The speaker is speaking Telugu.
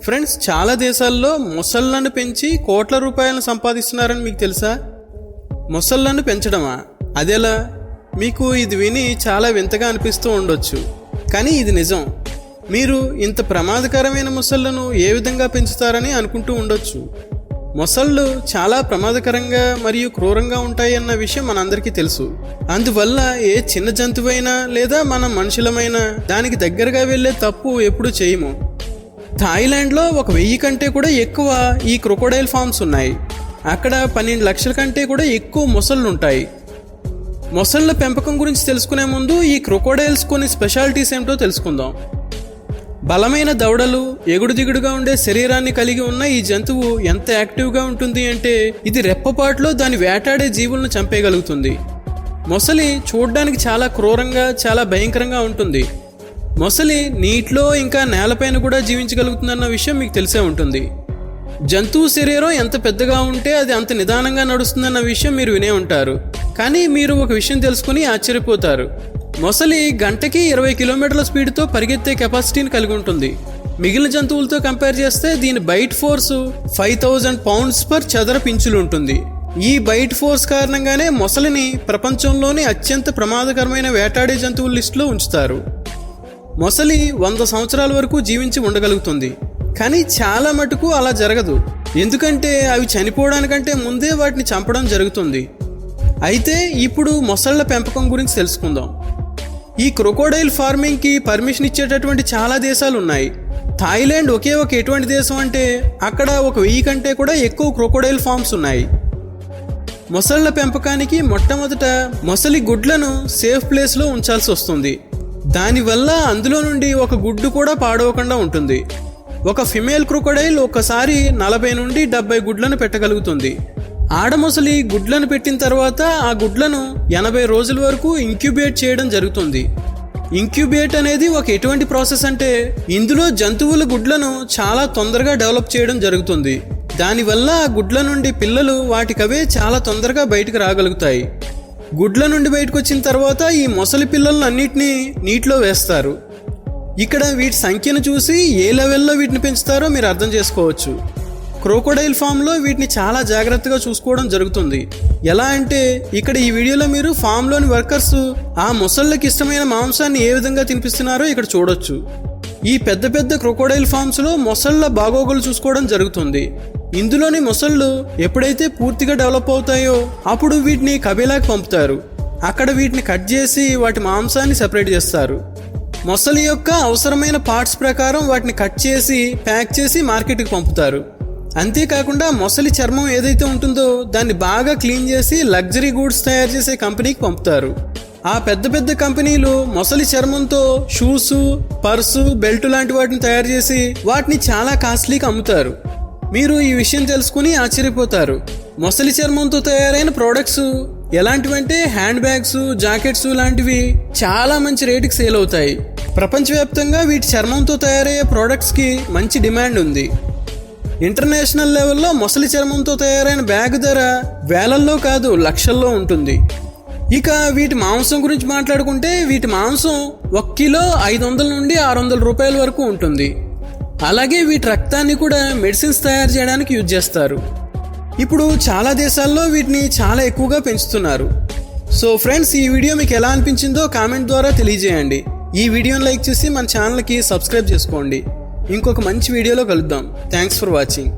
ఫ్రెండ్స్, చాలా దేశాల్లో మొసళ్ళను పెంచి కోట్ల రూపాయలను సంపాదిస్తున్నారని మీకు తెలుసా? మొసళ్ళను పెంచడమా? అదెలా? మీకు ఇది విని చాలా వింతగా అనిపిస్తూ ఉండొచ్చు, కానీ ఇది నిజం. మీరు ఇంత ప్రమాదకరమైన మొసళ్ళను ఏ విధంగా పెంచుతారని అనుకుంటూ ఉండొచ్చు. మొసళ్ళు చాలా ప్రమాదకరంగా మరియు క్రూరంగా ఉంటాయన్న విషయం మనందరికీ తెలుసు. అందువల్ల ఏ చిన్న జంతువైనా లేదా మన మనుషులమైనా దానికి దగ్గరగా వెళ్ళే తప్పు ఎప్పుడూ చేయము. థాయిలాండ్లో 1000 కంటే కూడా ఎక్కువ ఈ క్రొకోడైల్ ఫార్మ్స్ ఉన్నాయి. అక్కడ 12 లక్షల కంటే కూడా ఎక్కువ మొసళ్ళు ఉంటాయి. మొసళ్ళ పెంపకం గురించి తెలుసుకునే ముందు ఈ క్రొకోడైల్స్ కొన్ని స్పెషాలిటీస్ ఏమిటో తెలుసుకుందాం. బలమైన దవడలు, ఎగుడు దిగుడుగా ఉండే శరీరాన్ని కలిగి ఉన్న ఈ జంతువు ఎంత యాక్టివ్గా ఉంటుంది అంటే ఇది రెప్పపాటులో దాని వేటాడే జీవులను చంపేయగలుగుతుంది. మొసలి చూడ్డానికి చాలా క్రూరంగా, చాలా భయంకరంగా ఉంటుంది. మొసలి నీటిలో ఇంకా నేలపైన కూడా జీవించగలుగుతుందన్న విషయం మీకు తెలిసే ఉంటుంది. జంతువు శరీరం ఎంత పెద్దగా ఉంటే అది అంత నిదానంగా నడుస్తుందన్న విషయం మీరు వినే ఉంటారు. కానీ మీరు ఒక విషయం తెలుసుకుని ఆశ్చర్యపోతారు. మొసలి గంటకి 20 కిలోమీటర్ల స్పీడ్తో పరిగెత్తే కెపాసిటీని కలిగి ఉంటుంది. మిగిలిన జంతువులతో కంపేర్ చేస్తే దీని బైట్ ఫోర్స్ 5000 పౌండ్స్ పర్ చదరపు ఇంచులు ఉంటుంది. ఈ బైట్ ఫోర్స్ కారణంగానే మొసలిని ప్రపంచంలోని అత్యంత ప్రమాదకరమైన వేటాడే జంతువుల లిస్టులో ఉంచుతారు. మొసలి 100 సంవత్సరాల వరకు జీవించి ఉండగలుగుతుంది. కానీ చాలా మటుకు అలా జరగదు, ఎందుకంటే అవి చనిపోవడానికంటే ముందే వాటిని చంపడం జరుగుతుంది. అయితే ఇప్పుడు మొసళ్ళ పెంపకం గురించి తెలుసుకుందాం. ఈ క్రొకోడైల్ ఫార్మింగ్కి పర్మిషన్ ఇచ్చేటటువంటి చాలా దేశాలు ఉన్నాయి. థాయిలాండ్ ఒకే ఒక ఎటువంటి దేశం అంటే అక్కడ 1000 కంటే కూడా ఎక్కువ క్రొకోడైల్ ఫార్మ్స్ ఉన్నాయి. మొసళ్ళ పెంపకానికి మొట్టమొదట మొసలి గుడ్లను సేఫ్ ప్లేస్లో ఉంచాల్సి వస్తుంది. దానివల్ల అందులో నుండి ఒక గుడ్డు కూడా పాడవకుండా ఉంటుంది. ఒక ఫిమేల్ క్రొకోడైల్ ఒకసారి 40 నుండి 70 గుడ్లను పెట్టగలుగుతుంది. ఆడమొసలి గుడ్లను పెట్టిన తర్వాత ఆ గుడ్లను 80 రోజుల వరకు ఇంక్యుబేట్ చేయడం జరుగుతుంది. ఇంక్యుబేట్ అనేది ఒక ఎటువంటి ప్రాసెస్ అంటే ఇందులో జంతువుల గుడ్లను చాలా తొందరగా డెవలప్ చేయడం జరుగుతుంది. దానివల్ల ఆ గుడ్ల నుండి పిల్లలు వాటికవే చాలా తొందరగా బయటకు రాగలుగుతాయి. గుడ్ల నుండి బయటకు వచ్చిన తర్వాత ఈ మొసలి పిల్లలను అన్నిటినీ నీటిలో వేస్తారు. ఇక్కడ వీటి సంఖ్యను చూసి ఏ లెవెల్లో వీటిని పెంచుతారో మీరు అర్థం చేసుకోవచ్చు. క్రొకోడైల్ ఫామ్లో వీటిని చాలా జాగ్రత్తగా చూసుకోవడం జరుగుతుంది. ఎలా అంటే ఇక్కడ ఈ వీడియోలో మీరు ఫామ్లోని వర్కర్స్ ఆ మొసళ్ళకి ఇష్టమైన మాంసాన్ని ఏ విధంగా తినిపిస్తున్నారో ఇక్కడ చూడొచ్చు. ఈ పెద్ద పెద్ద క్రొకోడైల్ ఫామ్స్లో మొసళ్ళ బాగోగులు చూసుకోవడం జరుగుతుంది. ఇందులోని మొసళ్ళు ఎప్పుడైతే పూర్తిగా డెవలప్ అవుతాయో అప్పుడు వీటిని కబేలాకి పంపుతారు. అక్కడ వీటిని కట్ చేసి వాటి మాంసాన్ని సెపరేట్ చేస్తారు. మొసలి యొక్క అవసరమైన పార్ట్స్ ప్రకారం వాటిని కట్ చేసి ప్యాక్ చేసి మార్కెట్కి పంపుతారు. అంతేకాకుండా మొసలి చర్మం ఏదైతే ఉంటుందో దాన్ని బాగా క్లీన్ చేసి లగ్జరీ గూడ్స్ తయారు చేసే కంపెనీకి పంపుతారు. ఆ పెద్ద పెద్ద కంపెనీలు మొసలి చర్మంతో షూస్, పర్సు, బెల్ట్ లాంటి వాటిని తయారు చేసి వాటిని చాలా కాస్ట్లీకి అమ్ముతారు. మీరు ఈ విషయం తెలుసుకుని ఆశ్చర్యపోతారు. మొసలి చర్మంతో తయారైన ప్రోడక్ట్స్ ఎలాంటివంటే హ్యాండ్ బ్యాగ్స్, జాకెట్స్ లాంటివి చాలా మంచి రేటుకి సేల్ అవుతాయి. ప్రపంచవ్యాప్తంగా వీటి చర్మంతో తయారయ్యే ప్రోడక్ట్స్కి మంచి డిమాండ్ ఉంది. ఇంటర్నేషనల్ లెవెల్లో మొసలి చర్మంతో తయారైన బ్యాగ్ ధర వేలల్లో కాదు లక్షల్లో ఉంటుంది. ఇక వీటి మాంసం గురించి మాట్లాడుకుంటే వీటి మాంసం 1 కిలో 500 నుండి 600 రూపాయల వరకు ఉంటుంది. అలాగే వీటి రక్తాన్ని కూడా మెడిసిన్స్ తయారు చేయడానికి యూజ్ చేస్తారు. ఇప్పుడు చాలా దేశాల్లో వీటిని చాలా ఎక్కువగా పెంచుతున్నారు. సో ఫ్రెండ్స్, ఈ వీడియో మీకు ఎలా అనిపించిందో కామెంట్ ద్వారా తెలియజేయండి. ఈ వీడియోని లైక్ చేసి మన ఛానల్కి సబ్స్క్రైబ్ చేసుకోండి. ఇంకొక మంచి వీడియోలో కలుద్దాం. Thanks for watching.